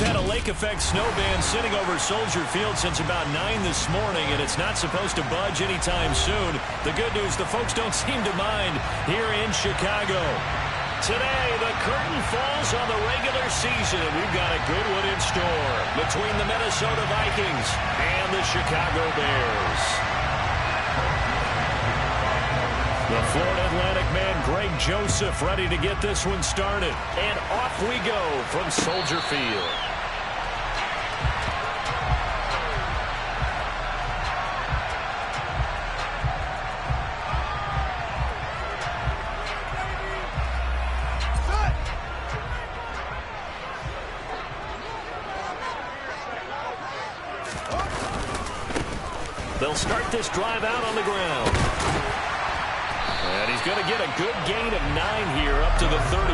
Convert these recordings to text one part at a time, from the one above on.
We've had a lake effect snow band sitting over Soldier Field since about 9 this morning, and it's not supposed to budge anytime soon. The good news, the folks don't seem to mind here in Chicago. Today, the curtain falls on the regular season, and we've got a good one in store between the Minnesota Vikings and the Chicago Bears. The Florida Atlantic man, Greg Joseph, ready to get this one started. And off we go from Soldier Field. They'll start this drive out on the ground. And he's going to get a good gain of 9 here up to the 34.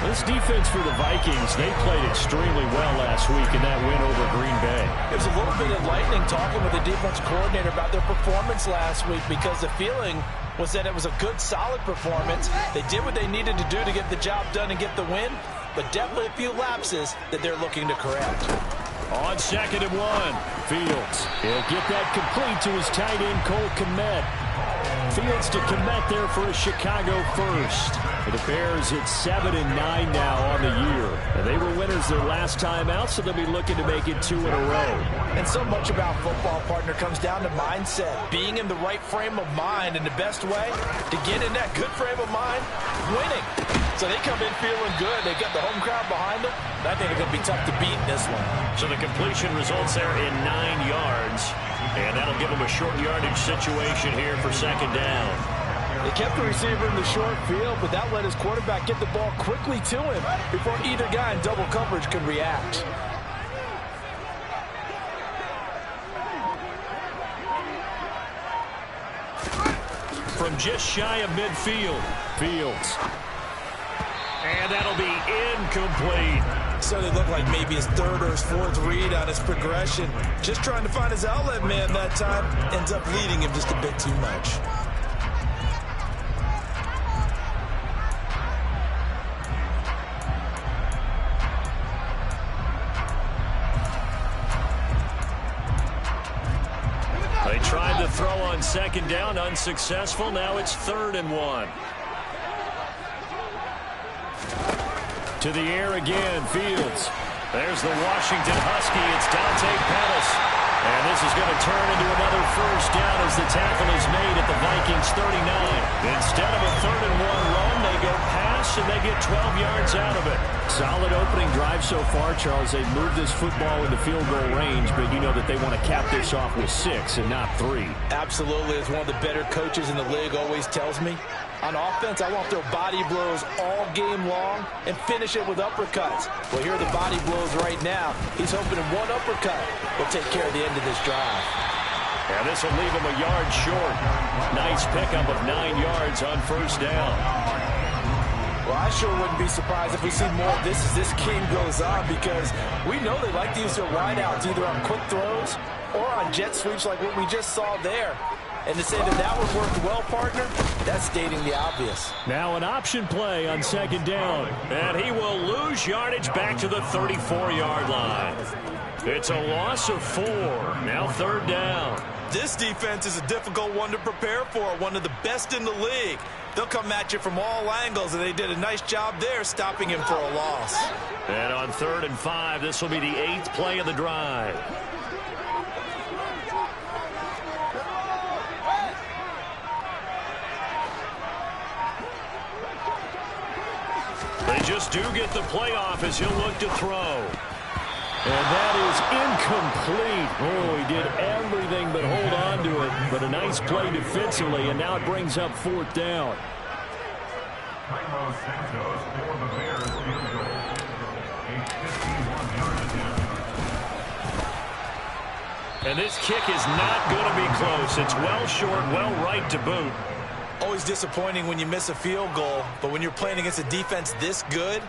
This defense for the Vikings, they played extremely well last week in that win over Green Bay. It was a little bit enlightening talking with the defense coordinator about their performance last week, because the feeling was that it was a good, solid performance. They did what they needed to do to get the job done and get the win, but definitely a few lapses that they're looking to correct. On 2nd and 1, Fields. He'll get that complete to his tight end, Cole Kmet. Fields to Kmet there for a Chicago first. For the Bears, it's 7-9 now on the year. And they were winners their last time out, so they'll be looking to make it 2 in a row. And so much about football, partner, comes down to mindset. Being in the right frame of mind, and the best way to get in that good frame of mind, winning. So they come in feeling good. They got the home crowd behind them. I think it's going to be tough to beat in this one. So the completion results there in 9 yards. And that'll give them a short yardage situation here for 2nd down. They kept the receiver in the short field, but that let his quarterback get the ball quickly to him before either guy in double coverage could react. From just shy of midfield, Fields. And that'll be incomplete. So they look like maybe his 3rd or his 4th read on his progression. Just trying to find his outlet man that time. Ends up leading him just a bit too much. They tried to throw on 2nd down, unsuccessful. Now it's 3rd and 1. To the air again, Fields. There's the Washington Husky. It's Dante Pettis. And this is going to turn into another first down as the tackle is made at the Vikings 39. Instead of a 3rd and 1 run, they go pass and they get 12 yards out of it. Solid opening drive so far, Charles. They've moved this football into field goal range, but you know that they want to cap this off with 6 and not 3. Absolutely. As one of the better coaches in the league always tells me, on offense, I want their body blows all game long and finish it with uppercuts. Well, here are the body blows right now. He's hoping in one uppercut will take care of the end of this drive. And this will leave him a yard short. Nice pickup of 9 yards on 1st down. Well, I sure wouldn't be surprised if we see more of this as this game goes on, because we know they like to use their wideouts either on quick throws or on jet sweeps like what we just saw there. And to say that that one worked well, partner, that's stating the obvious. Now an option play on 2nd down. And he will lose yardage back to the 34-yard line. It's a loss of 4. Now 3rd down. This defense is a difficult one to prepare for, one of the best in the league. They'll come at you from all angles, and they did a nice job there stopping him for a loss. And on 3rd and 5, this will be the 8th play of the drive. They just do get the playoff as he'll look to throw. And that is incomplete. Oh, he did everything but hold on to it. But a nice play defensively, and now it brings up 4th down. And this kick is not going to be close. It's well short, well right to boot. Always disappointing when you miss a field goal, but when you're playing against a defense this good,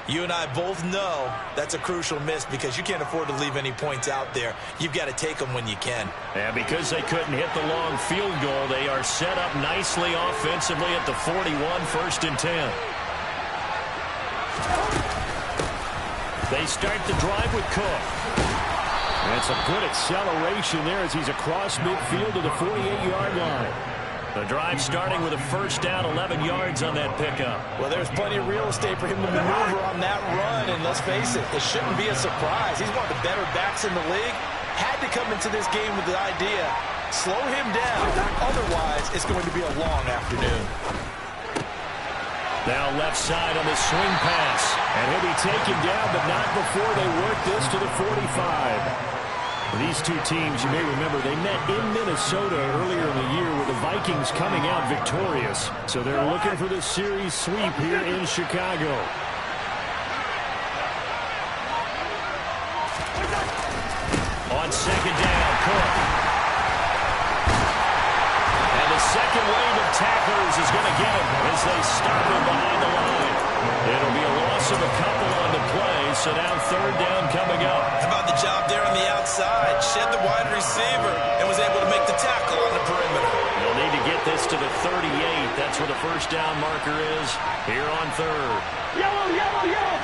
you and I both know that's a crucial miss, because you can't afford to leave any points out there. You've got to take them when you can. And because they couldn't hit the long field goal, they are set up nicely offensively at the 41, 1st and 10. They start the drive with Cook. And some good acceleration there as he's across midfield to the 48-yard line. The drive starting with a first down, 11 yards on that pickup. Well, there's plenty of real estate for him to maneuver on that run, and let's face it, it shouldn't be a surprise. He's one of the better backs in the league. Had to come into this game with the idea, slow him down, otherwise it's going to be a long afternoon. Now left side on the swing pass, and he'll be taken down, but not before they work this to the 45. These two teams, you may remember, they met in Minnesota earlier in the year with the Vikings coming out victorious. So they're looking for the series sweep here in Chicago. On second down, Cook. And the second wave of tacklers is going to get him as they stop him behind the line. It'll be a loss of a couple on the play, so now third down coming up. How about the job there on the outside? Shed the wide receiver and was able to make the tackle on the perimeter. They'll need to get this to the 38. That's where the first down marker is here on third. Yellow, yellow, yellow.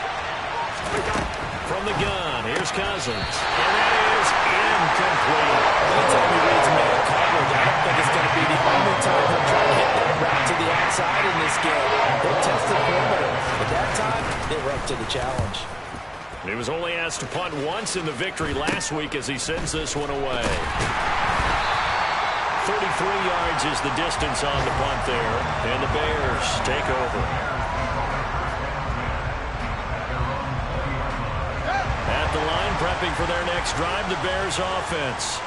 From the gun, here's Cousins. And that is incomplete. Anytime he reads man coverage, I don't think it's going to be the only time he'll try to hit that route to the outside in this game. They'll test the perimeter, but that time they were up to the challenge. He was only asked to punt once in the victory last week as he sends this one away. 33 yards is the distance on the punt there, and the Bears take over. At the line, prepping for their next drive, the Bears offense.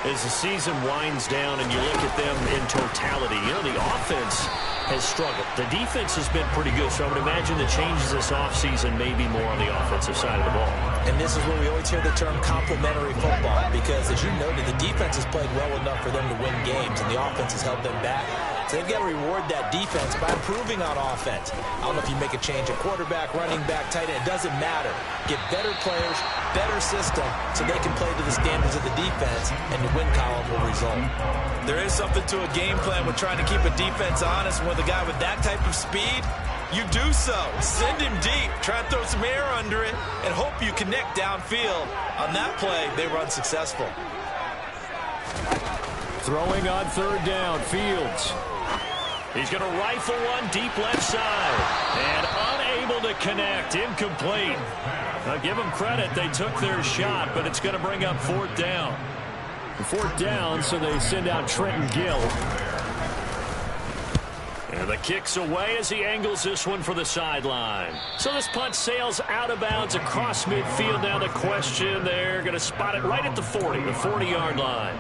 As the season winds down and you look at them in totality, you know, the offense has struggled. The defense has been pretty good, so I would imagine the changes this offseason may be more on the offensive side of the ball. And this is where we always hear the term complementary football, because as you noted, the defense has played well enough for them to win games, and the offense has held them back. So they've got to reward that defense by improving on offense. I don't know if you make a change at quarterback, running back, tight end. It doesn't matter. Get better players, better system, so they can play to the standards of the defense, and the win column will result. There is something to a game plan with trying to keep a defense honest. With a guy with that type of speed, you do so. Send him deep. Try and throw some air under it, and hope you connect downfield. On that play, they were unsuccessful. Throwing on third down, Fields. He's going to rifle one deep left side. And unable to connect. Incomplete. Now give them credit. They took their shot, but it's going to bring up fourth down. Fourth down, so they send out Trenton Gill. And the kick's away as he angles this one for the sideline. So this punt sails out of bounds across midfield. Now the question, they're going to spot it right at the 40, the 40-yard line.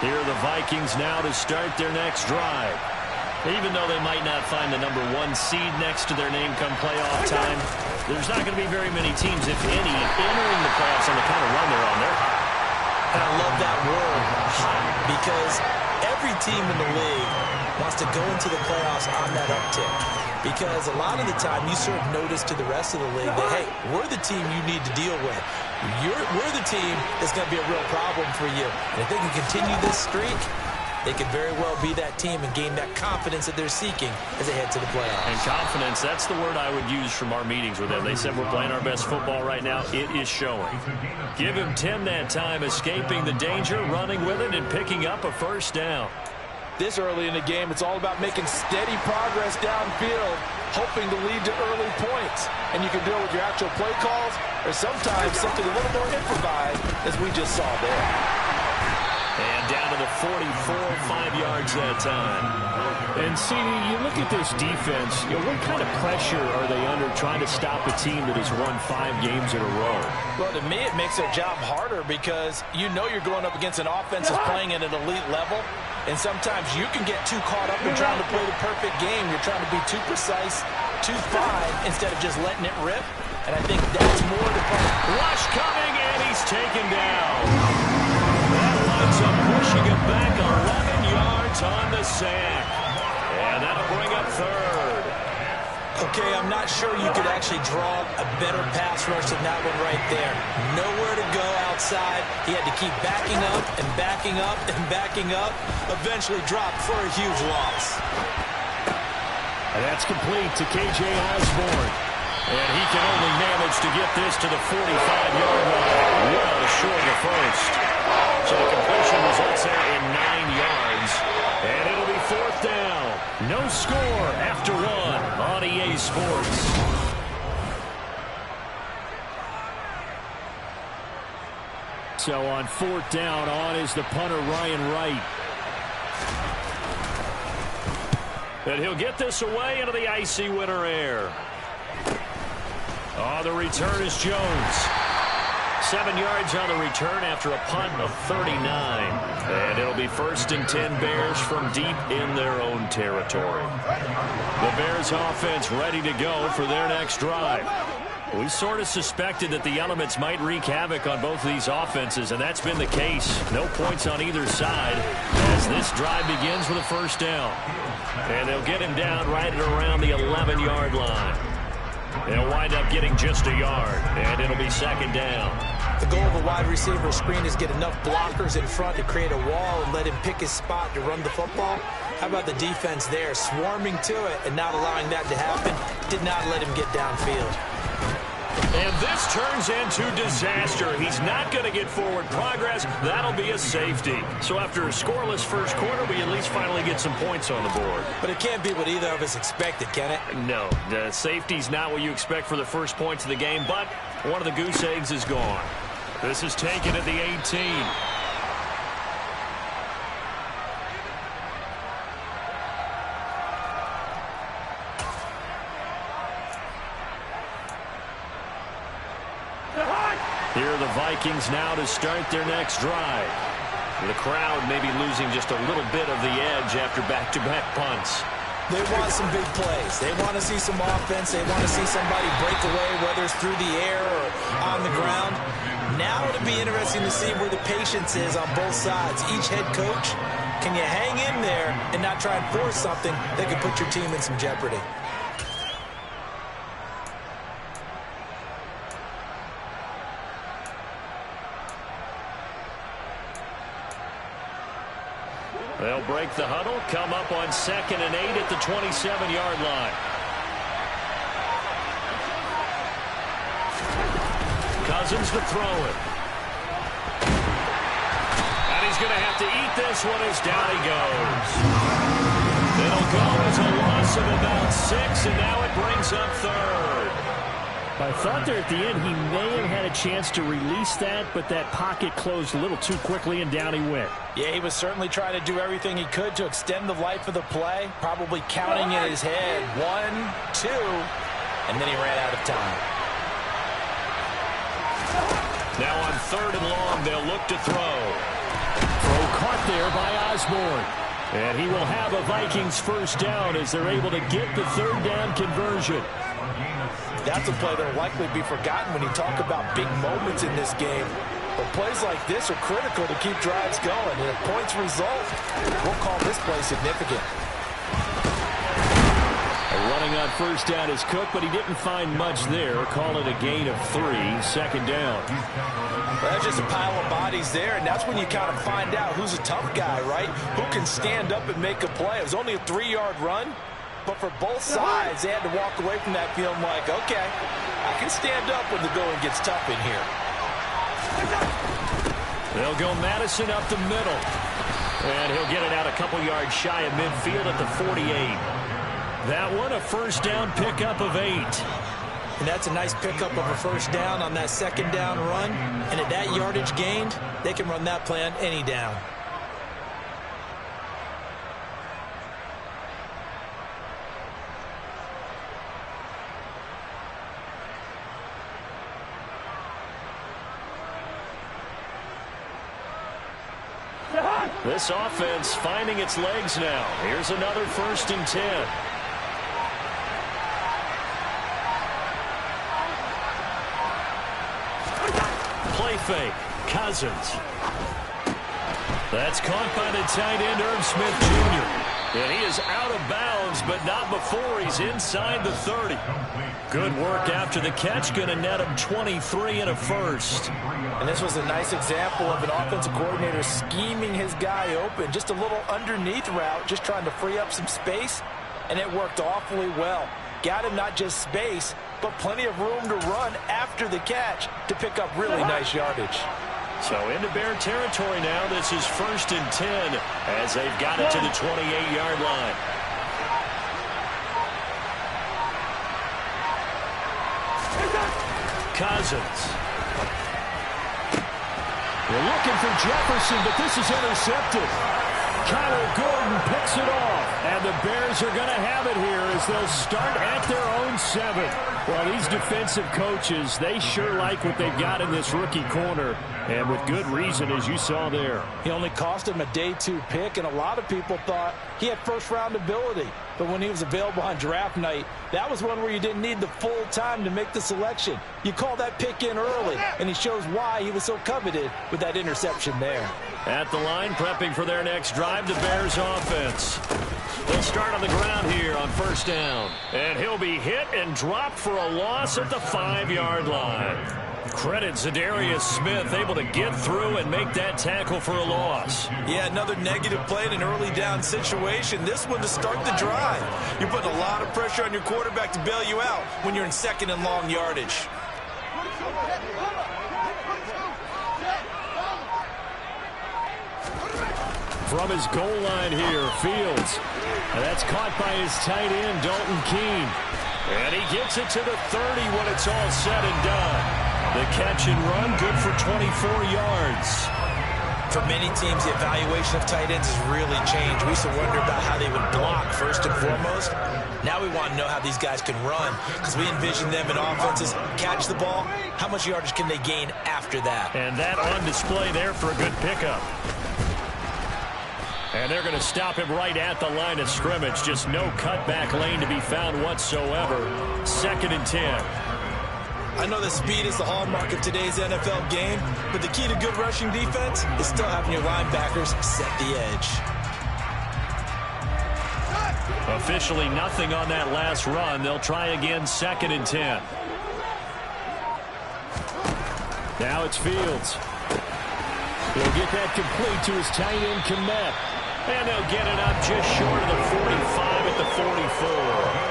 Here are the Vikings now to start their next drive. Even though they might not find the number 1 seed next to their name come playoff time, there's not going to be very many teams, if any, entering the playoffs on the kind of run they're on. They're hot. And I love that word, hot, because every team in the league wants to go into the playoffs on that uptick. Because a lot of the time you serve notice to the rest of the league that, hey, we're the team you need to deal with. We're the team that's going to be a real problem for you. And if they can continue this streak, they could very well be that team and gain that confidence that they're seeking as they head to the playoffs. And confidence, that's the word I would use from our meetings with them. They said we're playing our best football right now. It is showing. Give him 10 that time, escaping the danger, running with it, and picking up a first down. This early in the game, it's all about making steady progress downfield, hoping to lead to early points. And you can do it with your actual play calls, or sometimes something a little more improvised, as we just saw there. And down to the 44, 5 yards that time. And CD, you look at this defense, you know, what kind of pressure are they under trying to stop a team that has won 5 games in a row? Well, to me, it makes their job harder because you know you're going up against an offense that's playing at an elite level. And sometimes you can get too caught up in trying to play the perfect game. You're trying to be too precise, too fine, instead of just letting it rip. And I think that's more the problem. Rush coming, and he's taken down. That winds up pushing him back 11 yards on the sack. And that'll bring up third. Okay, I'm not sure you could actually draw a better pass rush than that one right there. Nowhere to go outside. He had to keep backing up and backing up and backing up. Eventually dropped for a huge loss. And that's complete to K.J. Osborne. And he can only manage to get this to the 45-yard line. Well short of the first. So the completion results there in 9 yards. And it'll be 4th down. No score after 1 on EA Sports. So on 4th down, on is the punter, Ryan Wright. And he'll get this away into the icy winter air. Oh, the return is Jones. 7 yards on the return after a punt of 39. And it'll be 1st and 10 Bears from deep in their own territory. The Bears offense ready to go for their next drive. We sort of suspected that the elements might wreak havoc on both of these offenses, and that's been the case. No points on either side as this drive begins with a 1st down. And they'll get him down right at around the 11-yard line. They'll wind up getting just a yard, and it'll be 2nd down. The goal of a wide receiver screen is get enough blockers in front to create a wall and let him pick his spot to run the football. How about the defense there, swarming to it and not allowing that to happen? Did not let him get downfield. And this turns into disaster. He's not going to get forward progress. That'll be a safety. So after a scoreless first quarter, we at least finally get some points on the board. But it can't be what either of us expected, can it? No, the safety's not what you expect for the first points of the game, but one of the goose eggs is gone. This is taken at the 18. Here are the Vikings now to start their next drive. The crowd may be losing just a little bit of the edge after back-to-back punts. They want some big plays. They want to see some offense. They want to see somebody break away, whether it's through the air or on the ground. Now it'll be interesting to see where the patience is on both sides. Each head coach, can you hang in there and not try and force something that could put your team in some jeopardy? They'll break the huddle, come up on 2nd and 8 at the 27-yard line. Cousins to throw it. And he's going to have to eat this one as down he goes. It'll go as a loss of about 6, and now it brings up 3rd. I thought there at the end he may have had a chance to release that, but that pocket closed a little too quickly, and down he went. Yeah, he was certainly trying to do everything he could to extend the life of the play, probably counting in his head 1, 2, and then he ran out of time. Now on 3rd and long, they'll look to throw. Throw caught there by Osborne. And he will have a Vikings 1st down as they're able to get the 3rd down conversion. That's a play that will likely be forgotten when you talk about big moments in this game. But plays like this are critical to keep drives going. And if points result, we'll call this play significant. Running on 1st down is Cook, but he didn't find much there. Call it a gain of 3, 2nd down. Well, that's just a pile of bodies there, and that's when you kind of find out who's a tough guy, right? Who can stand up and make a play. It was only a 3-yard run. But for both sides, they had to walk away from that feeling like, okay, I can stand up when the going gets tough in here. They'll go Madison up the middle. And he'll get it out a couple yards shy of midfield at the 48. That one, a 1st down pickup of 8. And that's a nice pickup of a 1st down on that 2nd down run. And at that yardage gained, they can run that play on any down. This offense finding its legs now. Here's another 1st and 10. Play fake. Cousins. That's caught by the tight end, Irv Smith Jr. And he is is out of bounds, but not before he's inside the 30. Good work after the catch. Going to net him 23 and a first. And this was a nice example of an offensive coordinator scheming his guy open. Just a little underneath route, just trying to free up some space, and it worked awfully well. Got him not just space, but plenty of room to run after the catch to pick up really nice yardage. So into Bear territory now. This is 1st and 10 as they've got it to the 28-yard line. Cousins. They're looking for Jefferson, but this is intercepted. Kyler Gordon picks it off, and the Bears are going to have it here as they'll start at their own 7. Well, these defensive coaches, they sure like what they've got in this rookie corner, and with good reason, as you saw there. He only cost him a day 2 pick, and a lot of people thought he had first-round ability. But when he was available on draft night, that was one where you didn't need the full time to make the selection. You call that pick in early, and he shows why he was so coveted with that interception there. At the line, prepping for their next drive, the Bears offense. They'll start on the ground here on 1st down. And he'll be hit and dropped for a loss at the 5-yard line. Credit Zadarius Smith, able to get through and make that tackle for a loss. Yeah, another negative play in an early down situation. This one to start the drive. You're putting a lot of pressure on your quarterback to bail you out when you're in 2nd and long yardage. From his goal line here, Fields. And that's caught by his tight end, Dalton Keene. And he gets it to the 30 when it's all said and done. The catch and run, good for 24 yards. For many teams, the evaluation of tight ends has really changed. We used to wonder about how they would block first and foremost. Now we want to know how these guys can run, because we envision them in offenses catch the ball. How much yardage can they gain after that? And that on display there for a good pickup. And they're going to stop him right at the line of scrimmage. Just no cutback lane to be found whatsoever. 2nd and 10. I know that speed is the hallmark of today's NFL game, but the key to good rushing defense is still having your linebackers set the edge. Officially nothing on that last run. They'll try again 2nd and 10. Now it's Fields. He'll get that complete to his tight end, Kmet. And they'll get it up just short of the 45 at the 44.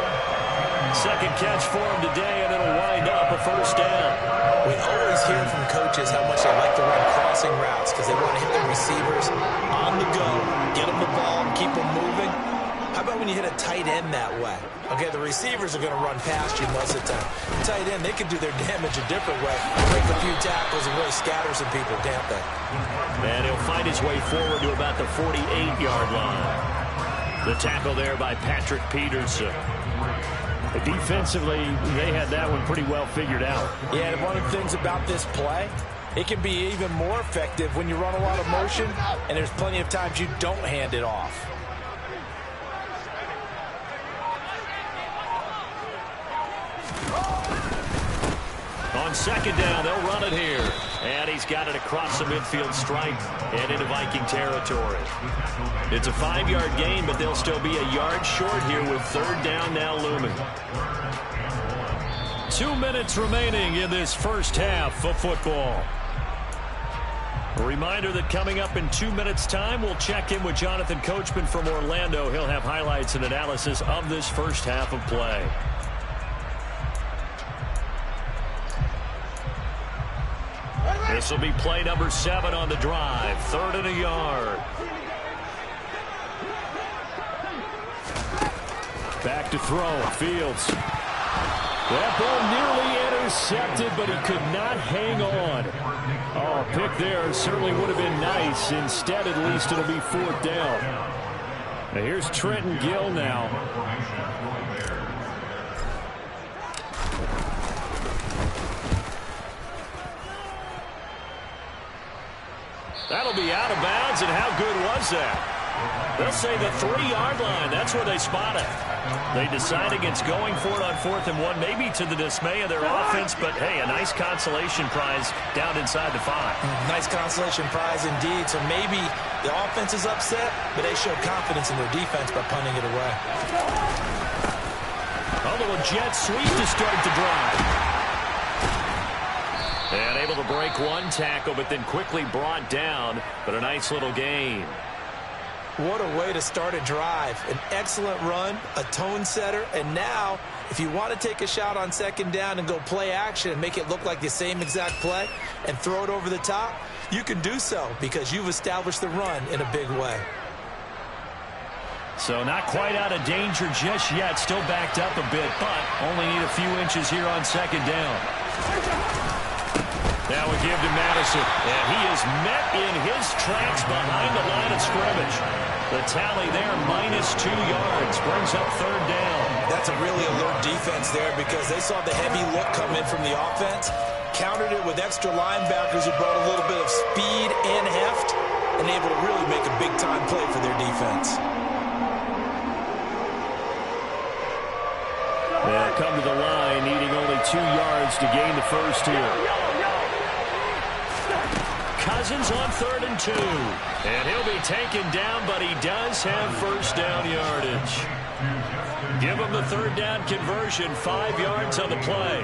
Second catch for him today, and it'll wind up a 1st down. We always hear from coaches how much they like to run crossing routes because they want to hit the receivers on the go, get them the ball, and keep them moving. How about when you hit a tight end that way? Okay, the receivers are going to run past you most of the time. The tight end, they can do their damage a different way. Break a few tackles and really scatter some people, can't they? And he'll find his way forward to about the 48-yard line. The tackle there by Patrick Peterson. Defensively, they had that one pretty well figured out. Yeah, and one of the things about this play, it can be even more effective when you run a lot of motion, and there's plenty of times you don't hand it off. On 2nd down, they'll run it here. And he's got it across the midfield stripe and into Viking territory. It's a 5-yard gain, but they'll still be a yard short here with 3rd down now looming. 2 minutes remaining in this first half of football. A reminder that coming up in 2 minutes' time, we'll check in with Jonathan Coachman from Orlando. He'll have highlights and analysis of this first half of play. This will be play number 7 on the drive. 3rd and a yard. Back to throw. Fields. That ball nearly intercepted, but he could not hang on. Oh, a pick there certainly would have been nice. Instead, at least it'll be 4th down. Now here's Trenton Gill now. That'll be out of bounds, and how good was that? They'll say the 3-yard line. That's where they spot it. They decide against going for it on 4th and 1, maybe to the dismay of their offense, but, hey, a nice consolation prize down inside the 5. Nice consolation prize indeed. So maybe the offense is upset, but they showed confidence in their defense by punting it away. A little jet sweep to start the drive. And able to break one tackle, but then quickly brought down, but a nice little gain. What a way to start a drive. An excellent run, a tone setter, and now if you want to take a shot on 2nd down and go play action and make it look like the same exact play and throw it over the top, you can do so because you've established the run in a big way. So not quite out of danger just yet. Still backed up a bit, but only need a few inches here on 2nd down. Now we give to Madison, and he is met in his tracks behind the line of scrimmage. The tally there, -2 yards, brings up 3rd down. That's a really alert defense there because they saw the heavy look come in from the offense, countered it with extra linebackers who brought a little bit of speed and heft, and able to really make a big-time play for their defense. They'll come to the line, needing only 2 yards to gain the first here. Cousins on 3rd and 2. And he'll be taken down, but he does have 1st down yardage. Give him the 3rd down conversion, 5 yards on the play.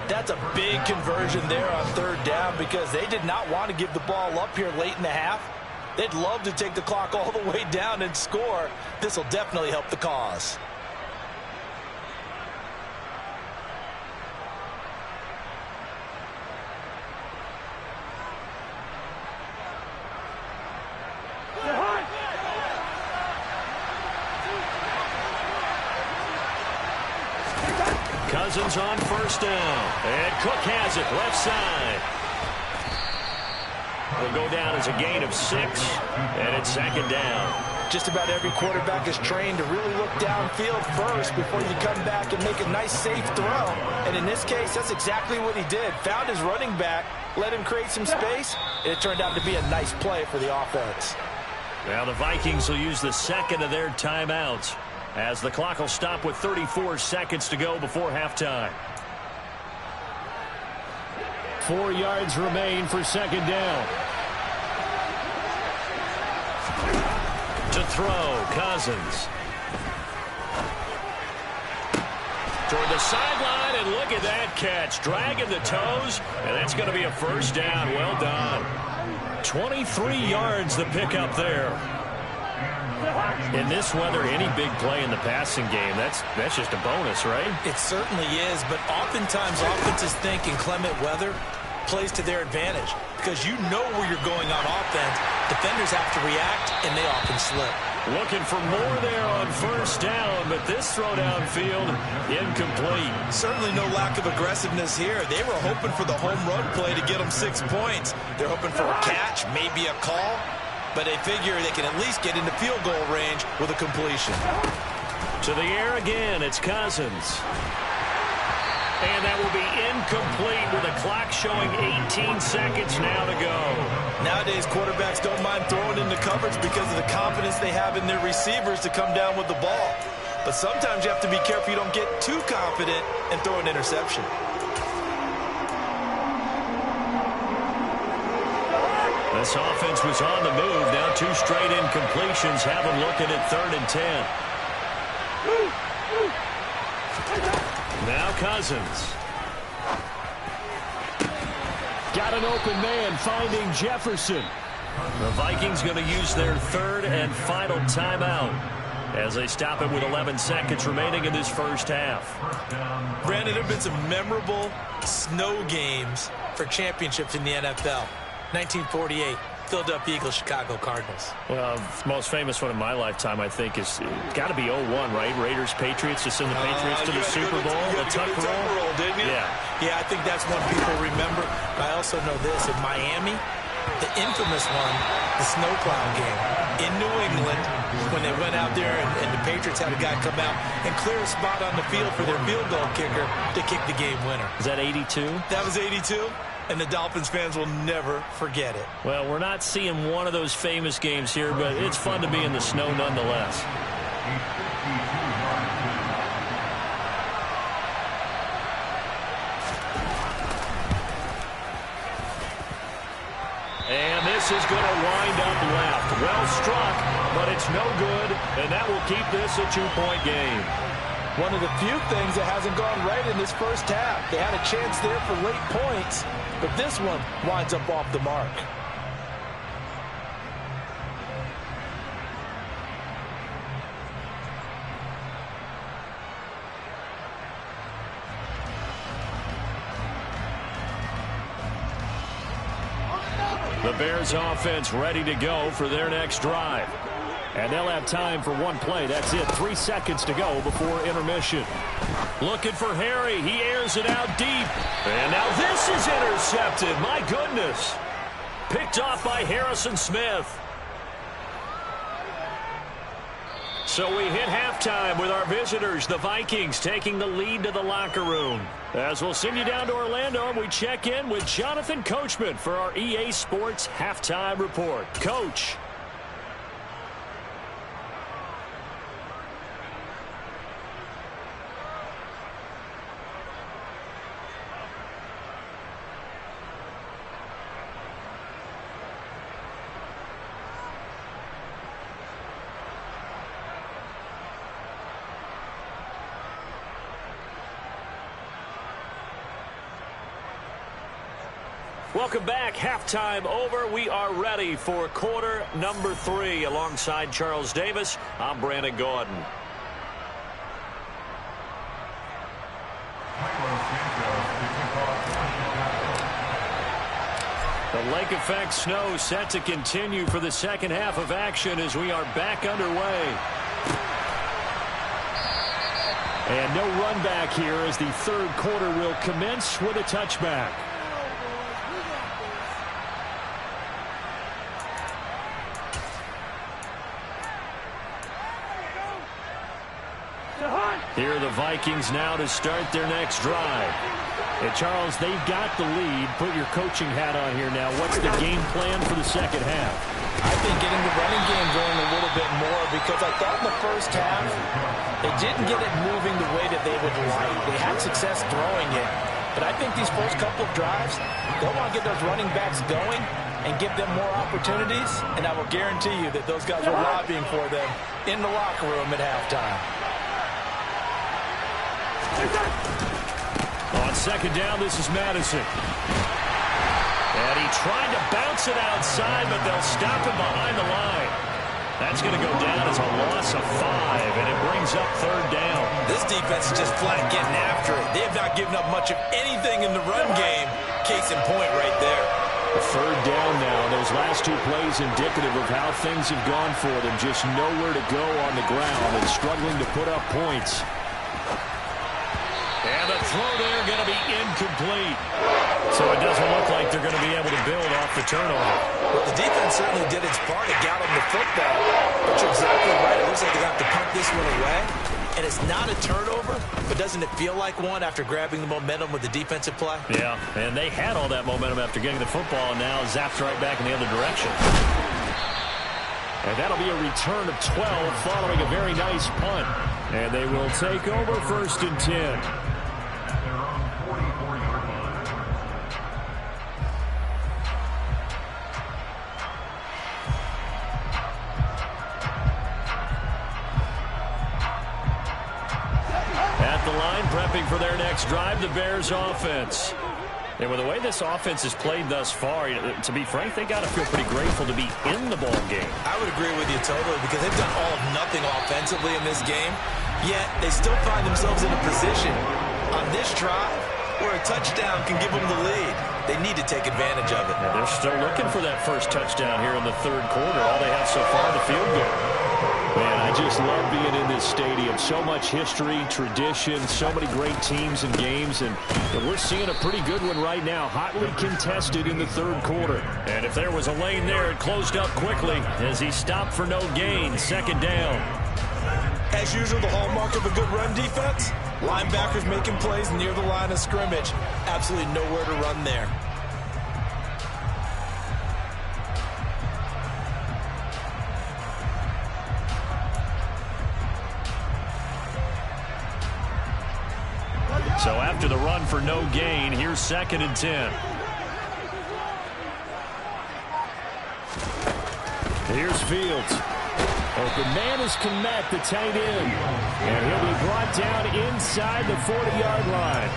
That's a big conversion there on 3rd down because they did not want to give the ball up here late in the half. They'd love to take the clock all the way down and score. This will definitely help the cause. Cousins on 1st down. And Cook has it left side. Will go down as a gain of 6. And it's 2nd down. Just about every quarterback is trained to really look downfield first before you come back and make a nice, safe throw. And in this case, that's exactly what he did. Found his running back, let him create some space, and it turned out to be a nice play for the offense. Now the Vikings will use the 2nd of their timeouts, as the clock will stop with 34 seconds to go before halftime. 4 yards remain for 2nd down. To throw, Cousins. Toward the sideline, and look at that catch. Dragging the toes, and that's going to be a 1st down. Well done. 23 yards the pickup there. In this weather, any big play in the passing game, that's just a bonus, right? It certainly is, but oftentimes offenses think inclement weather plays to their advantage because you know where you're going on offense. Defenders have to react, and they often slip. Looking for more there on 1st down, but this throw downfield incomplete. Certainly no lack of aggressiveness here. They were hoping for the home run play to get them 6 points. They're hoping for a catch, maybe a call, but they figure they can at least get into field goal range with a completion. To the air again, it's Cousins. And that will be incomplete with the clock showing 18 seconds now to go. Nowadays, quarterbacks don't mind throwing into coverage because of the confidence they have in their receivers to come down with the ball. But sometimes you have to be careful you don't get too confident and throw an interception. This offense was on the move. Now 2 straight incompletions have them looking at 3rd and 10. Now Cousins. Got an open man, finding Jefferson. The Vikings going to use their 3rd and final timeout as they stop it with 11 seconds remaining in this first half. Brandon, there have been some memorable snow games for championships in the NFL. 1948. Philadelphia Eagles, Chicago Cardinals. Well, the most famous one in my lifetime, I think, is got to be 01, right? Raiders, Patriots, to send the Patriots to the Super Bowl. The tuck roll, didn't you? Yeah, I think that's one people remember. I also know this. In Miami, the infamous one, the snowplow game. In New England, when they went out there and the Patriots had a guy come out and clear a spot on the field for their field goal kicker to kick the game winner. Is that 82? That was 82. and the Dolphins fans will never forget it. Well, we're not seeing one of those famous games here, but it's fun to be in the snow nonetheless. And this is going to wind up left. Well struck, but it's no good, and that will keep this a 2-point game. One of the few things that hasn't gone right in this first half. They had a chance there for late points, but this one winds up off the mark. The Bears offense ready to go for their next drive. And they'll have time for one play. That's it. 3 seconds to go before intermission. Looking for Harry. He airs it out deep. And now this is intercepted. My goodness. Picked off by Harrison Smith. So we hit halftime with our visitors, the Vikings, taking the lead to the locker room. As we'll send you down to Orlando, we check in with Jonathan Coachman for our EA Sports Halftime Report. Coach. Welcome back. Halftime over. We are ready for quarter number 3. Alongside Charles Davis, I'm Brandon Gordon. The lake effect snow set to continue for the second half of action as we are back underway. And no run back here as the third quarter will commence with a touchback. Here are the Vikings now to start their next drive. And Charles, they've got the lead. Put your coaching hat on here now. What's the game plan for the second half? I think getting the running game going a little bit more, because I thought in the first half they didn't get it moving the way that they would like. They had success throwing it. But I think these first couple of drives, they'll want to get those running backs going and give them more opportunities. And I will guarantee you that those guys were lobbying for them in the locker room at halftime. On second down, this is Madison. And he tried to bounce it outside, but they'll stop him behind the line. That's going to go down as a loss of 5, and it brings up third down. This defense is just flat getting after it. They have not given up much of anything in the run game. Case in point right there. A third down now. Those last 2 plays indicative of how things have gone for them. Just nowhere to go on the ground and struggling to put up points. And the throw there going to be incomplete. So it doesn't look like they're going to be able to build off the turnover. Well, the defense certainly did its part to got them the football. But you're exactly right. It looks like they got to punt this one away. And it's not a turnover, but doesn't it feel like one after grabbing the momentum with the defensive play? Yeah, and they had all that momentum after getting the football, and now zapped right back in the other direction. And that'll be a return of 12 following a very nice punt. And they will take over 1st and 10. At the line, prepping for their next drive, the Bears offense. And with the way this offense has played thus far, to be frank, they got to feel pretty grateful to be in the ball game. I would agree with you totally, because they've done all of nothing offensively in this game, yet they still find themselves in a position on this drive where a touchdown can give them the lead. They need to take advantage of it. Yeah, they're still looking for that first touchdown here in the third quarter. All they have so far, the field goal. Man, I just love being in this stadium. So much history, tradition, so many great teams and games, and we're seeing a pretty good one right now, hotly contested in the third quarter. And if there was a lane there, it closed up quickly as he stopped for no gain. Second down. As usual, the hallmark of a good run defense, linebackers making plays near the line of scrimmage. Absolutely nowhere to run there. So after the run for no gain, here's 2nd and 10. Here's Fields. Open man is Kmet, the tight end. And he'll be brought down inside the 40-yard line.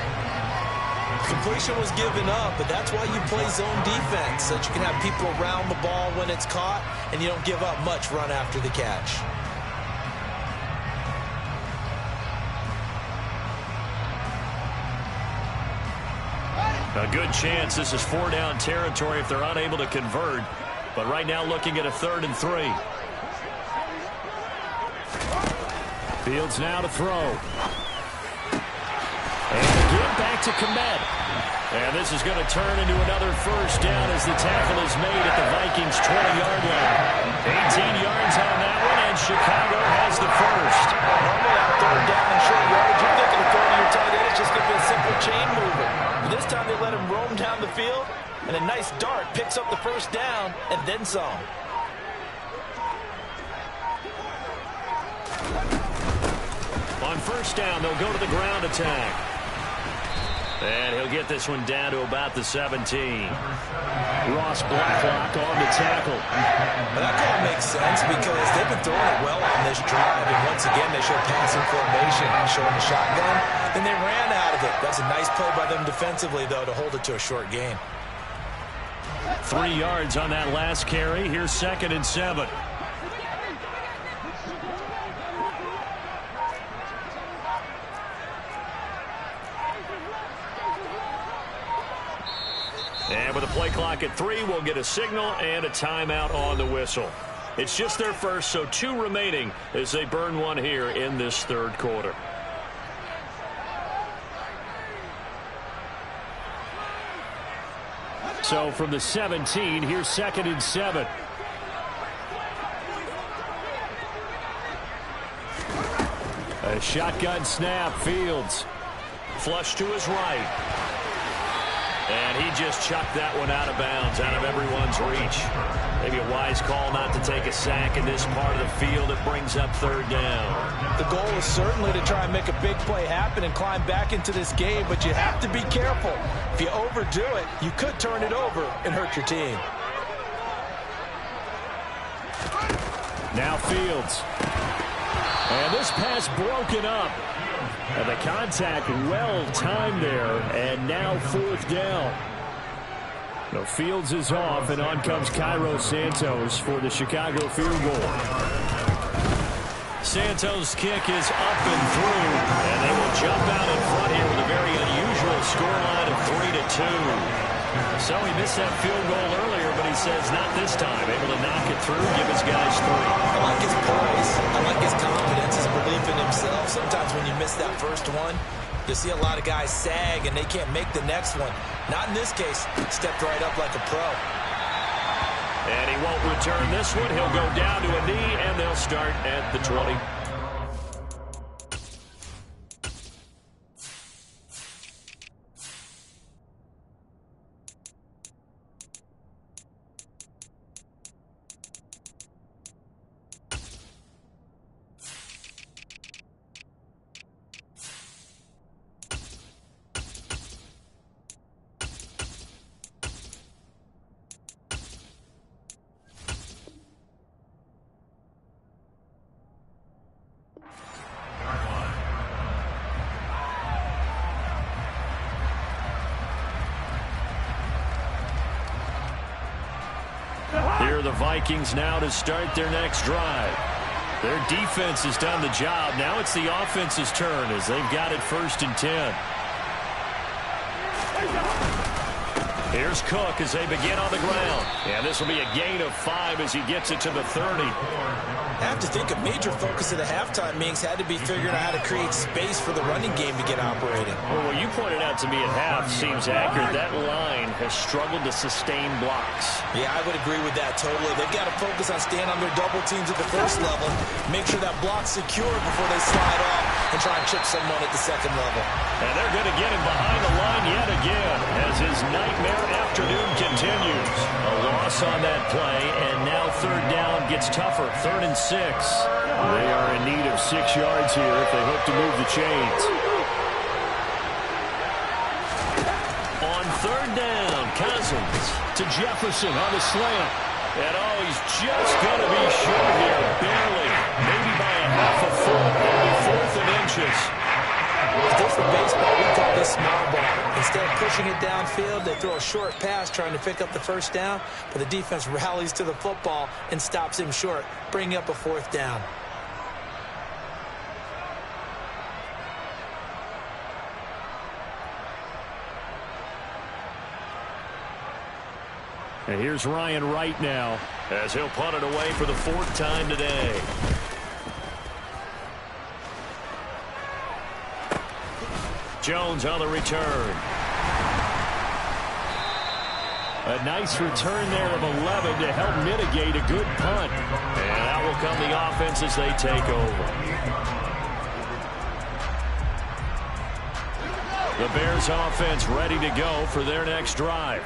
Completion was given up, but that's why you play zone defense, so that you can have people around the ball when it's caught, and you don't give up much run after the catch. A good chance this is 4-down territory if they're unable to convert. But right now looking at a 3rd and 3. Fields now to throw. And again back to Kmet. And this is going to turn into another first down as the tackle is made at the Vikings' 20-yard line. 18 yards on that one, and Chicago has the first. Normally on 3rd down and short yardage, you're looking to throw to your tight end. It's just going to be a simple chain mover. But this time they let him roam down the field, and a nice dart picks up the first down and then some. On first down, they'll go to the ground attack. And he'll get this one down to about the 17. Ross Blacklock on the tackle. Well, that call makes sense because they've been throwing it well on this drive. And once again, they show passing formation, showing the shotgun. Then they ran out of it. That's a nice play by them defensively, though, to hold it to a short gain. 3 yards on that last carry. Here's 2nd and 7. And with a play clock at 3, we'll get a signal and a timeout on the whistle. It's just their first, so 2 remaining as they burn one here in this 3rd quarter. So from the 17, here's 2nd and 7. A shotgun snap, Fields. Flush to his right. And he just chucked that one out of bounds, out of everyone's reach. Maybe a wise call not to take a sack in this part of the field. It brings up 3rd down. The goal is certainly to try and make a big play happen and climb back into this game, but you have to be careful. If you overdo it, you could turn it over and hurt your team. Now Fields. And this pass broken up. And the contact well timed there, and now 4th down. No, Fields is off, and on comes Cairo Santos for the Chicago field goal. Santos' kick is up and through, and they will jump out in front here with a very unusual scoreline of 3-2. So he missed that field goal earlier, but he says not this time. Able to knock it through, give his guys 3. I like his poise. I like his confidence, his belief in himself. Sometimes when you miss that first one, you see a lot of guys sag and they can't make the next one. Not in this case. Stepped right up like a pro. And he won't return this one. He'll go down to a knee, and they'll start at the 20. Here are the Vikings now to start their next drive. Their defense has done the job. Now it's the offense's turn as they've got it 1st and 10. Here's Cook as they begin on the ground. And this will be a gain of 5 as he gets it to the 30. I have to think a major focus of the halftime meetings had to be figuring out how to create space for the running game to get operating. Well, what you pointed out to me at half seems accurate. That line has struggled to sustain blocks. Yeah, I would agree with that totally. They've got to focus on staying on their double teams at the first level, make sure that block's secure before they slide off and try and chip someone at the second level. And they're going to get him behind the line yet again as his nightmare afternoon continues. A loss on that play, and now 3rd down gets tougher. 3rd and 6. They are in need of 6 yards here if they hope to move the chains. Cousins to Jefferson on the slant. And he's just going to be short here, barely. Maybe by a half a foot. It'll be 4th and inches. If this were baseball, we call this small ball. Instead of pushing it downfield, they throw a short pass trying to pick up the first down, but the defense rallies to the football and stops him short, bringing up a 4th down. And here's Ryan Wright now, as he'll punt it away for the 4th time today. Jones on the return. A nice return there of 11 to help mitigate a good punt. And out will come the offense as they take over. The Bears offense ready to go for their next drive.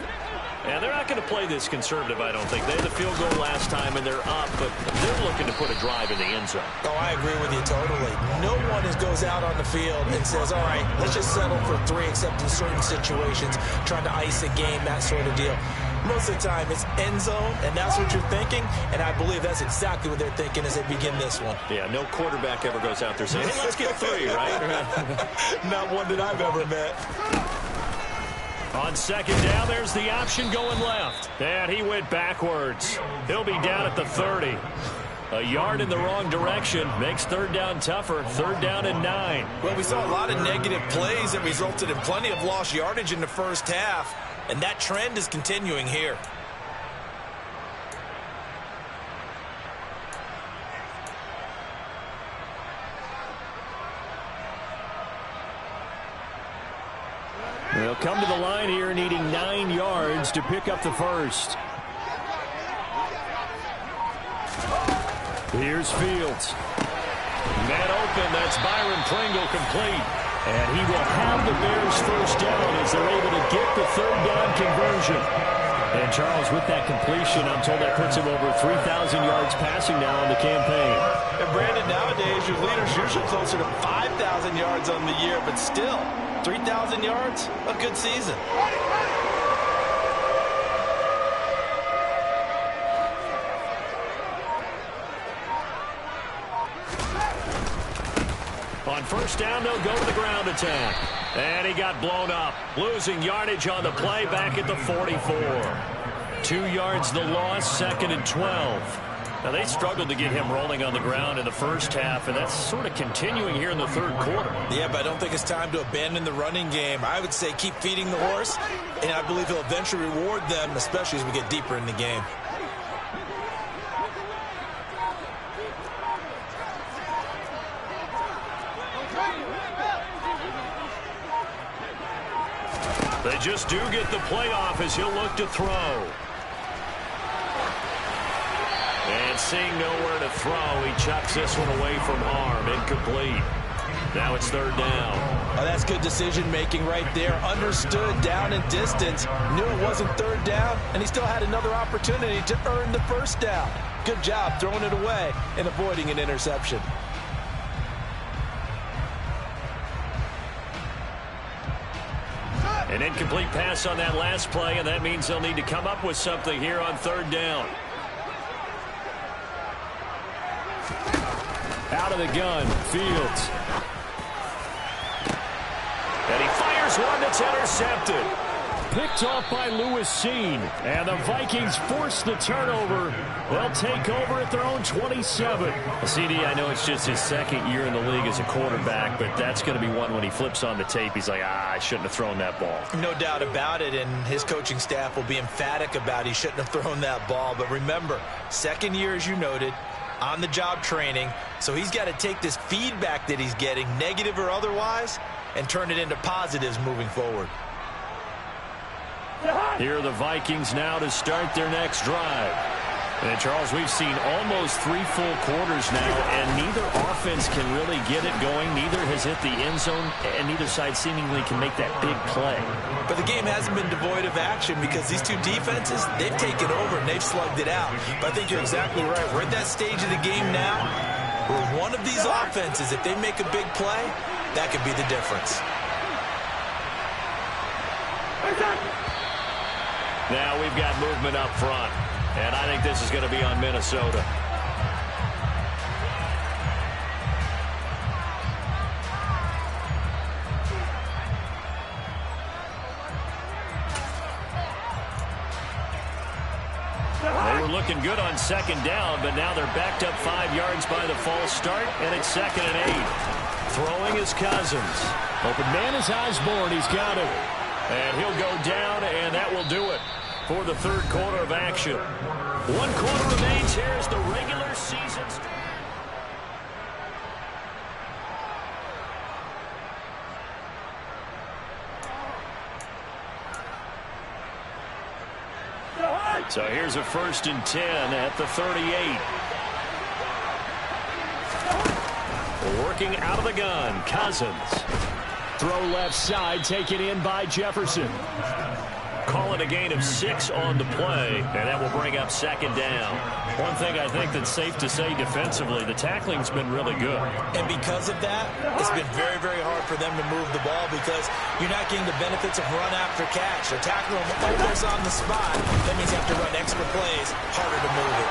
And they're not going to play this conservative, I don't think. They had the field goal last time, and they're up, but they're looking to put a drive in the end zone. Oh, I agree with you totally. No one goes out on the field and says, all right, let's just settle for 3, except in certain situations, trying to ice a game, that sort of deal. Most of the time, it's end zone, and that's what you're thinking, and I believe that's exactly what they're thinking as they begin this one. Yeah, no quarterback ever goes out there saying, hey, let's get 3, right? Not one that I've ever met. On 2nd down, there's the option going left. And he went backwards. He'll be down at the 30. A yard in the wrong direction makes 3rd down tougher. 3rd down and 9. Well, we saw a lot of negative plays that resulted in plenty of lost yardage in the first half. And that trend is continuing here. They'll come to the line here needing 9 yards to pick up the first. Here's Fields. Man open, that's Byron Pringle complete. And he will have the Bears first down as they're able to get the 3rd down conversion. And Charles, with that completion, I'm told that puts him over 3,000 yards passing now on the campaign. And Brandon, nowadays your leader's usually closer to 5,000 yards on the year, but still, 3,000 yards, a good season. On 1st down, they'll go to the ground attack. And he got blown up. Losing yardage on the play back at the 44. 2 yards the loss, 2nd and 12. Now, they struggled to get him rolling on the ground in the first half, and that's sort of continuing here in the 3rd quarter. Yeah, but I don't think it's time to abandon the running game. I would say keep feeding the horse, and I believe he'll eventually reward them, especially as we get deeper in the game. They just do get the playoff as he'll look to throw. And seeing nowhere to throw, he chucks this one away from arm. Incomplete. Now it's 3rd down. Oh, that's good decision-making right there. Understood down and distance. Knew it wasn't 3rd down, and he still had another opportunity to earn the 1st down. Good job throwing it away and avoiding an interception. An incomplete pass on that last play, and that means they'll need to come up with something here on 3rd down. Out of the gun, Fields. And he fires one that's intercepted. Picked off by Lewis Seen. And the Vikings force the turnover. They'll take over at their own 27. CD, I know it's just his 2nd year in the league as a quarterback, but that's going to be one when he flips on the tape. He's like, I shouldn't have thrown that ball. No doubt about it, and his coaching staff will be emphatic about he shouldn't have thrown that ball. But remember, 2nd year, as you noted, on-the-job training, so he's got to take this feedback that he's getting, negative or otherwise, and turn it into positives moving forward. Here are the Vikings now to start their next drive. And, Charles, we've seen almost 3 full quarters now, and neither offense can really get it going. Neither has hit the end zone, and neither side seemingly can make that big play. But the game hasn't been devoid of action because these two defenses, they've taken over and they've slugged it out. But I think you're exactly right. We're at that stage of the game now where one of these offenses, if they make a big play, that could be the difference. Now we've got movement up front, and I think this is going to be on Minnesota. They were looking good on second down, but now they're backed up 5 yards by the false start, and it's 2nd and 8. Throwing is Cousins. Open man is Osborne. He's got it. And he'll go down, and that will do it for the third quarter of action. 1 quarter remains. Here's the regular season. So here's a 1st and 10 at the 38. Working out of the gun, Cousins. Throw left side, taken in by Jefferson. Call it a gain of 6 on the play, and that will bring up 2nd down. One thing I think that's safe to say defensively, the tackling's been really good. And because of that, it's been very, very hard for them to move the ball because you're not getting the benefits of run after catch. They're tackling them almost on the spot. That means you have to run extra plays, harder to move it.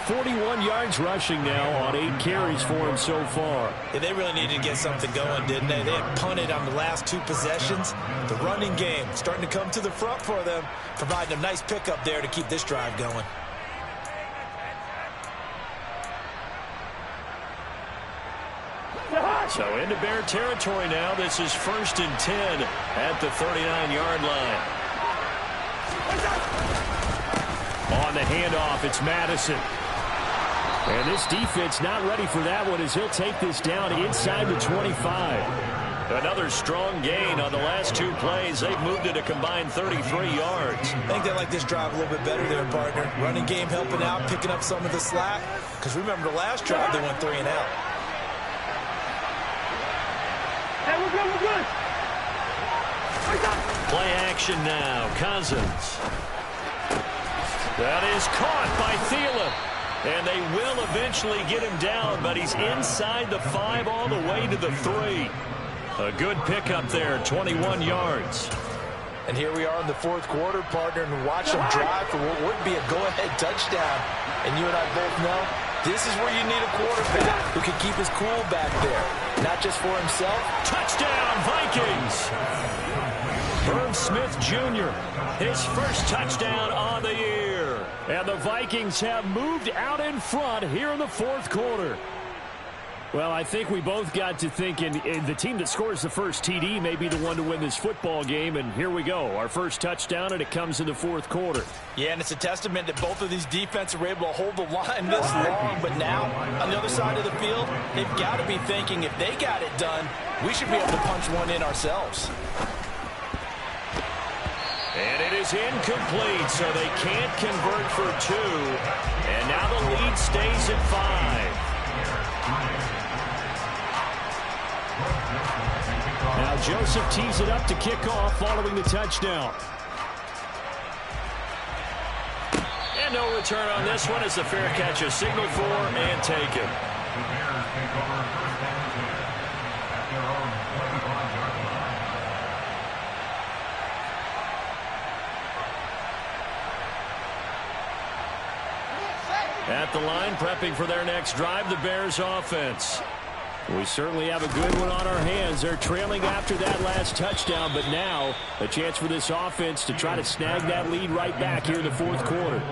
41 yards rushing now on 8 carries for him so far. Yeah, they really needed to get something going, didn't they? They had punted on the last 2 possessions. The running game starting to come to the front for them, providing a nice pickup there to keep this drive going. So into Bear territory now. This is 1st and 10 at the 39-yard line. On the handoff, it's Madison. And this defense not ready for that one as he'll take this down inside the 25. Another strong gain on the last 2 plays. They've moved it a combined 33 yards. I think they like this drive a little bit better there, partner. Running game helping out, picking up some of the slack. Because remember the last drive, they went 3 and out. Hey, we're good, we're good. Play action now. Cousins. That is caught by Thielen. And they will eventually get him down, but he's inside the 5 all the way to the 3. A good pickup there, 21 yards. And here we are in the 4th quarter, partner, and watch them drive for what would be a go-ahead touchdown. And you and I both know this is where you need a quarterback who can keep his cool back there. Not just for himself. Touchdown, Vikings! Herb Smith Jr., his first touchdown on the year. And the Vikings have moved out in front here in the 4th quarter. Well, I think we both got to thinking the team that scores the first TD may be the one to win this football game. And here we go. Our first touchdown, and it comes in the 4th quarter. Yeah, and it's a testament that both of these defenses were able to hold the line this long. But now, on the other side of the field, they've got to be thinking if they got it done, we should be able to punch one in ourselves. And it is incomplete, so they can't convert for 2. And now the lead stays at 5. Now Joseph tees it up to kick off following the touchdown. And no return on this one as the fair catch is signaled for and taken. At the line, prepping for their next drive, the Bears offense. We certainly have a good one on our hands. They're trailing after that last touchdown, but now a chance for this offense to try to snag that lead right back here in the 4th quarter.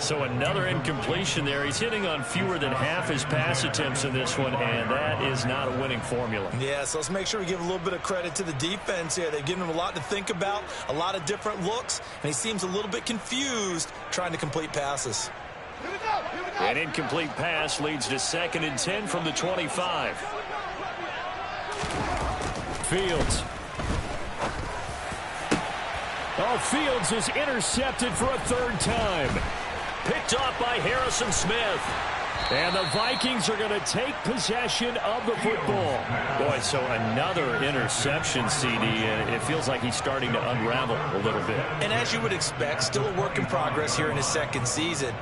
So another incompletion there. He's hitting on fewer than half his pass attempts in this one, and that is not a winning formula. Yeah, so let's make sure we give a little bit of credit to the defense here. They've given him a lot to think about, a lot of different looks, and he seems a little bit confused trying to complete passes. An incomplete pass leads to 2nd and 10 from the 25. Fields. Oh, Fields is intercepted for a 3rd time. Picked off by Harrison Smith. And the Vikings are going to take possession of the football. Boy, so another interception, CD, and it feels like he's starting to unravel a little bit. And as you would expect, still a work in progress here in his 2nd season.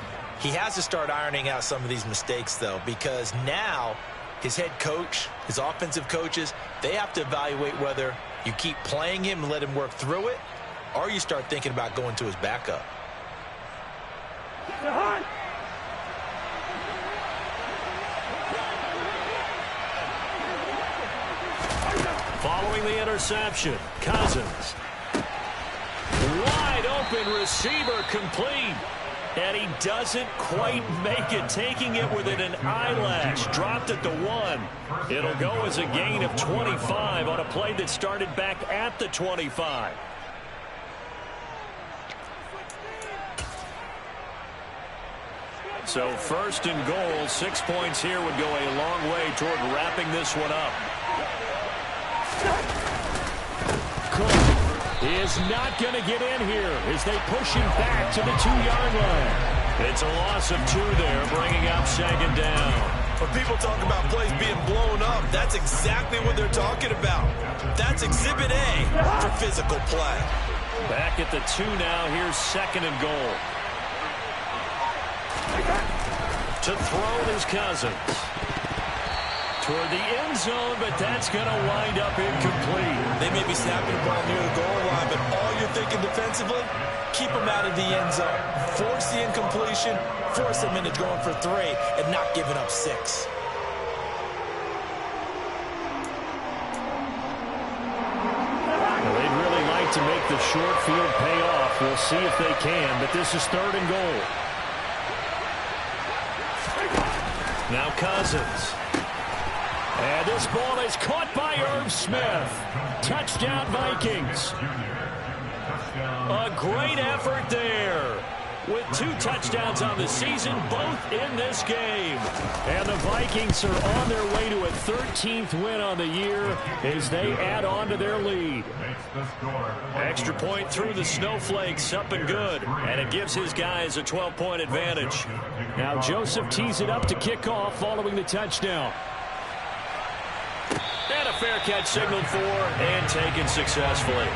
He has to start ironing out some of these mistakes, though, because now his head coach, his offensive coaches, they have to evaluate whether you keep playing him and let him work through it, or you start thinking about going to his backup. Following the interception, Cousins. Wide open receiver complete. And he doesn't quite make it, taking it within an eyelash. Dropped at the 1. It'll go as a gain of 25 on a play that started back at the 25. So first and goal, 6 points here would go a long way toward wrapping this one up. Cook is not going to get in here as they push him back to the 2-yard line. It's a loss of 2 there, bringing up second down. When people talk about plays being blown up, that's exactly what they're talking about. That's Exhibit A for physical play. Back at the 2 now, here's second and goal. To throw is Cousins. Toward the end zone, but that's going to wind up incomplete. They may be snapping the ball near the goal line, but all you're thinking defensively, keep them out of the end zone. Force the incompletion, force them into going for 3, and not giving up 6. Well, they'd really like to make the short field pay off. We'll see if they can, but this is third and goal. Now Cousins. And this ball is caught by Irv Smith. Touchdown, Vikings. A great effort there. With 2 touchdowns on the season, both in this game. And the Vikings are on their way to a 13th win on the year as they add on to their lead. Extra point through the snowflakes, up and good. And it gives his guys a 12-point advantage. Now Joseph tees it up to kick off following the touchdown. And a fair catch signaled for and taken successfully.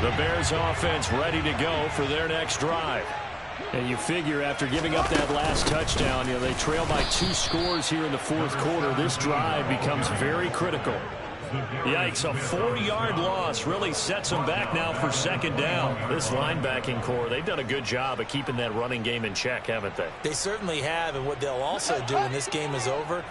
The Bears offense ready to go for their next drive. And you figure after giving up that last touchdown, they trail by 2 scores here in the fourth quarter. This drive becomes very critical. Yikes, a 4-yard loss really sets them back now for second down. This linebacking core, they've done a good job of keeping that running game in check, haven't they? They certainly have, and what they'll also do when this game is over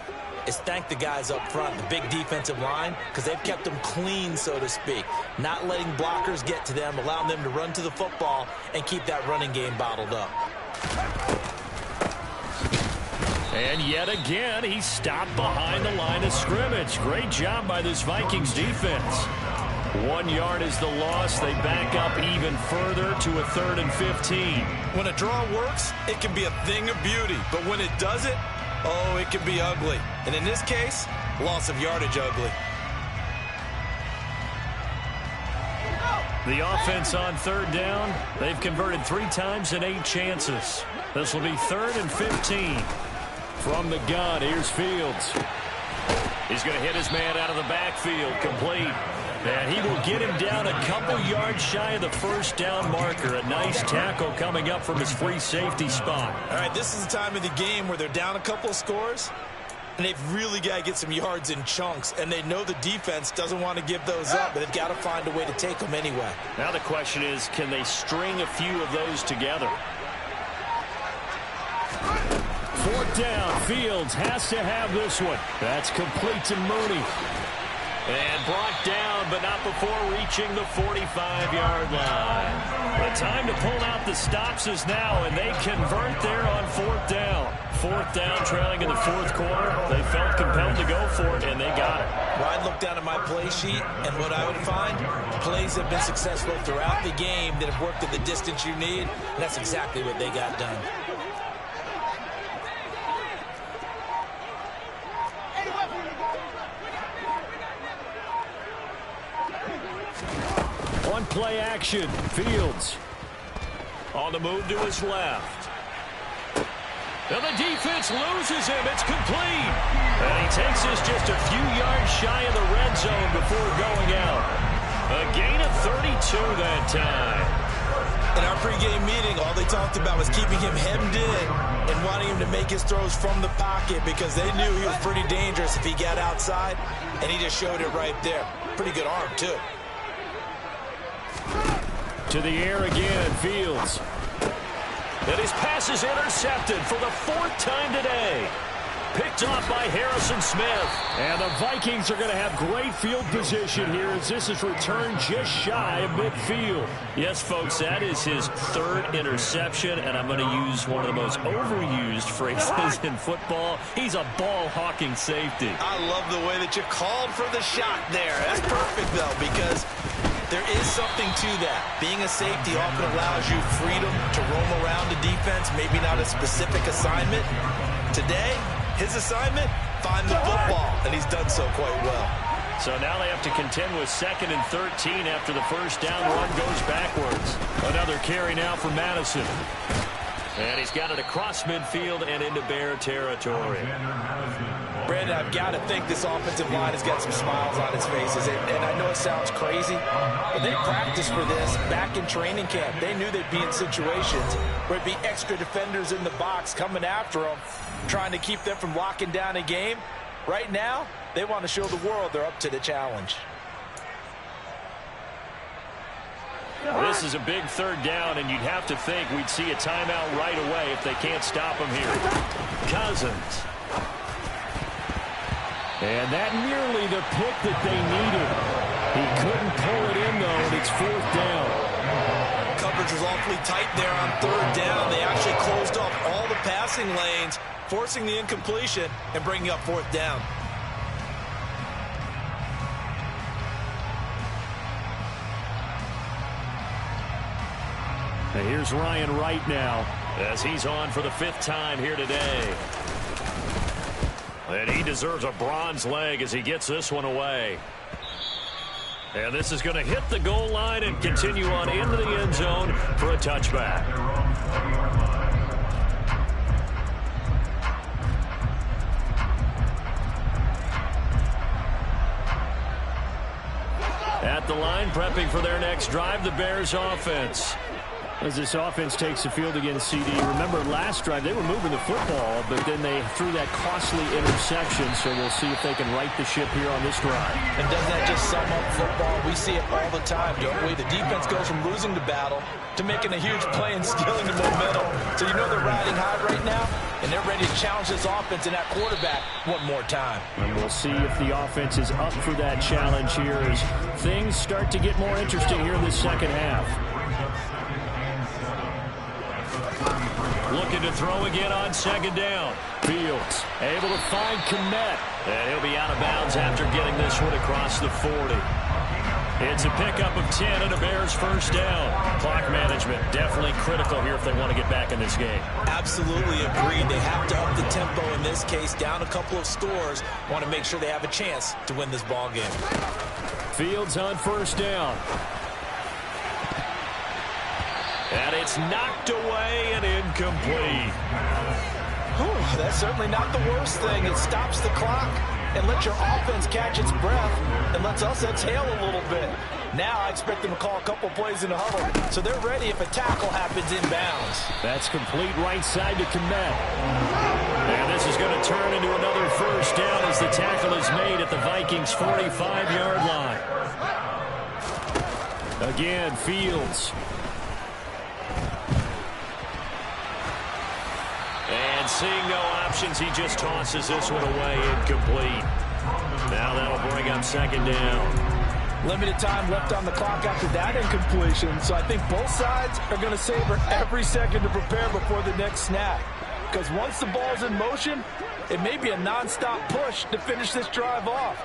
is thank the guys up front, the big defensive line, because they've kept them clean, so to speak. Not letting blockers get to them, allowing them to run to the football and keep that running game bottled up. And yet again, he stopped behind the line of scrimmage. Great job by this Vikings defense. 1 yard is the loss. They back up even further to a 3rd and 15. When a draw works, it can be a thing of beauty. But when it doesn't, oh, it can be ugly. And in this case, loss of yardage ugly. The offense on 3rd down. They've converted 3 times in 8 chances. This will be 3rd and 15. From the gun, here's Fields. He's going to hit his man out of the backfield, complete. And he will get him down a couple yards shy of the first down marker. A nice tackle coming up from his free safety spot. All right, this is the time of the game where they're down a couple of scores, and they've really got to get some yards in chunks, and they know the defense doesn't want to give those up, but they've got to find a way to take them anyway. Now the question is, can they string a few of those together? 4th down. Fields has to have this one. That's complete to Mooney. And brought down, but not before reaching the 45-yard line. The time to pull out the stops is now, and they convert there on 4th down. 4th down, trailing in the 4th quarter. They felt compelled to go for it, and they got it. Well, I'd look down at my play sheet, and what I would find, plays have been successful throughout the game that have worked at the distance you need, and that's exactly what they got done. Play action. Fields on the move to his left. And the defense loses him. It's complete. And he takes us just a few yards shy of the red zone before going out. A gain of 32 that time. In our pregame meeting, all they talked about was keeping him hemmed in and wanting him to make his throws from the pocket because they knew he was pretty dangerous if he got outside, and he just showed it right there. Pretty good arm, too. To the air again, Fields. And his pass is intercepted for the 4th time today. Picked off by Harrison Smith. And the Vikings are going to have great field position here as this is returned just shy of midfield. Yes, folks, that is his 3rd interception, and I'm going to use one of the most overused phrases in football. He's a ball-hawking safety. I love the way that you called for the shot there. That's perfect, though, because there is something to that. Being a safety often allows you freedom to roam around the defense, maybe not a specific assignment. Today, his assignment, find the football, and he's done so quite well. So now they have to contend with 2nd and 13 after the first down run goes backwards. Another carry now for Madison. And he's got it across midfield and into Bear territory. Brandon, I've got to think this offensive line has got some smiles on its faces. And I know it sounds crazy, but they practiced for this back in training camp. They knew they'd be in situations where it'd be extra defenders in the box coming after them, trying to keep them from locking down a game. Right now, they want to show the world they're up to the challenge. This is a big 3rd down, and you'd have to think we'd see a timeout right away if they can't stop him here. Cousins. And that nearly the pick that they needed. He couldn't pull it in, though, and it's 4th down. Coverage was awfully tight there on 3rd down. They actually closed off all the passing lanes, forcing the incompletion and bringing up 4th down. And here's Ryan Wright now, as he's on for the 5th time here today. And he deserves a bronze leg as he gets this one away. And this is going to hit the goal line and continue on into the end zone for a touchback. At the line, prepping for their next drive, the Bears offense. As this offense takes the field against CD, remember last drive they were moving the football, but then they threw that costly interception, so we'll see if they can right the ship here on this drive. And doesn't that just sum up football? We see it all the time, don't we? The defense goes from losing the battle to making a huge play and stealing the momentum. So you know they're riding high right now, and they're ready to challenge this offense and that quarterback one more time. And we'll see if the offense is up for that challenge here as things start to get more interesting here in the second half. Looking to throw again on 2nd down. Fields able to find Kmet. And he'll be out of bounds after getting this one across the 40. It's a pickup of 10 and a Bears 1st down. Clock management definitely critical here if they want to get back in this game. Absolutely agreed. They have to up the tempo in this case. Down a couple of scores. Want to make sure they have a chance to win this ball game. Fields on 1st down. And it's knocked away and incomplete. Whew, that's certainly not the worst thing. It stops the clock and lets your offense catch its breath and lets us exhale a little bit. Now I expect them to call a couple plays in the huddle, so they're ready if a tackle happens inbounds. That's complete right side to Kmet. And this is going to turn into another 1st down as the tackle is made at the Vikings' 45-yard line. Again, Fields. And seeing no options, he just tosses this one away, incomplete. Now that'll bring up 2nd down. Limited time left on the clock after that incompletion, so I think both sides are going to savor every second to prepare before the next snap. Because once the ball's in motion, it may be a nonstop push to finish this drive off.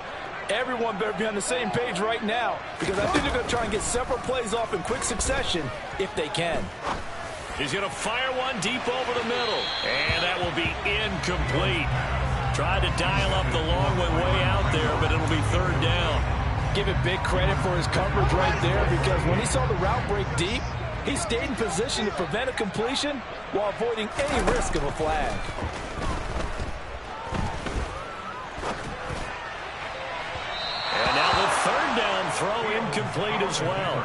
Everyone better be on the same page right now, because I think they're going to try and get several plays off in quick succession if they can. He's going to fire one deep over the middle. And that will be incomplete. Tried to dial up the long one way out there, but it'll be 3rd down. Give it big credit for his coverage right there, because when he saw the route break deep, he stayed in position to prevent a completion while avoiding any risk of a flag. And now the 3rd down throw incomplete as well.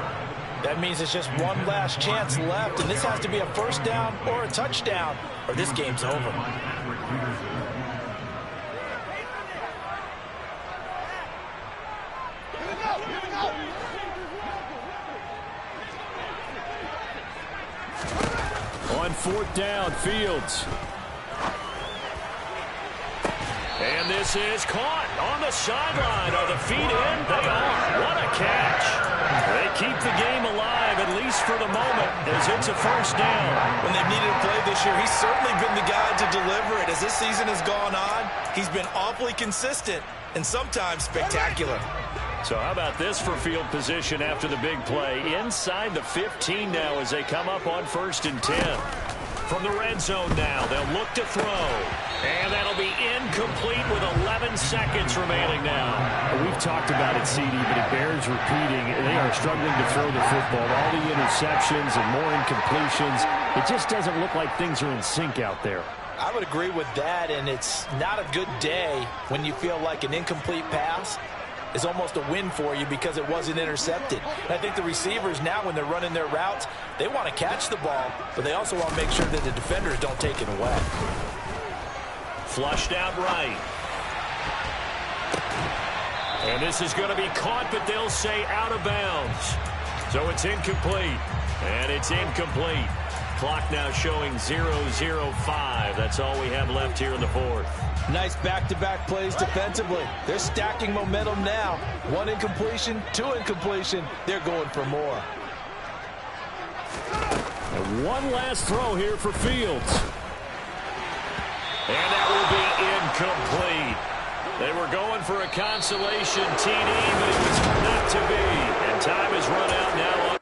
That means it's just one last chance left, and this has to be a first down or a touchdown, or this game's over. On fourth down, Fields. And this is caught on the sideline. Are the feet in? They are. What a catch. They keep the game alive, at least for the moment, as it's a first down. When they've needed a play this year, he's certainly been the guy to deliver it. As this season has gone on, he's been awfully consistent and sometimes spectacular. So how about this for field position after the big play? Inside the 15 now as they come up on 1st and 10. From the red zone now, they'll look to throw. And that'll be incomplete with 11 seconds remaining now. We've talked about it, CD, but it bears repeating. They are struggling to throw the football. All the interceptions and more incompletions. It just doesn't look like things are in sync out there. I would agree with that, and it's not a good day when you feel like an incomplete pass is almost a win for you because it wasn't intercepted. And I think the receivers now, when they're running their routes, they want to catch the ball, but they also want to make sure that the defenders don't take it away. Flushed out right. And this is going to be caught, but they'll say out of bounds. So it's incomplete. And it's incomplete. Clock now showing 0-0-5. That's all we have left here in the fourth. Nice back-to-back plays defensively. They're stacking momentum now. One incompletion, two incompletion. They're going for more. And one last throw here for Fields. And that will be incomplete. They were going for a consolation TD, but it was not to be. And time is run out now.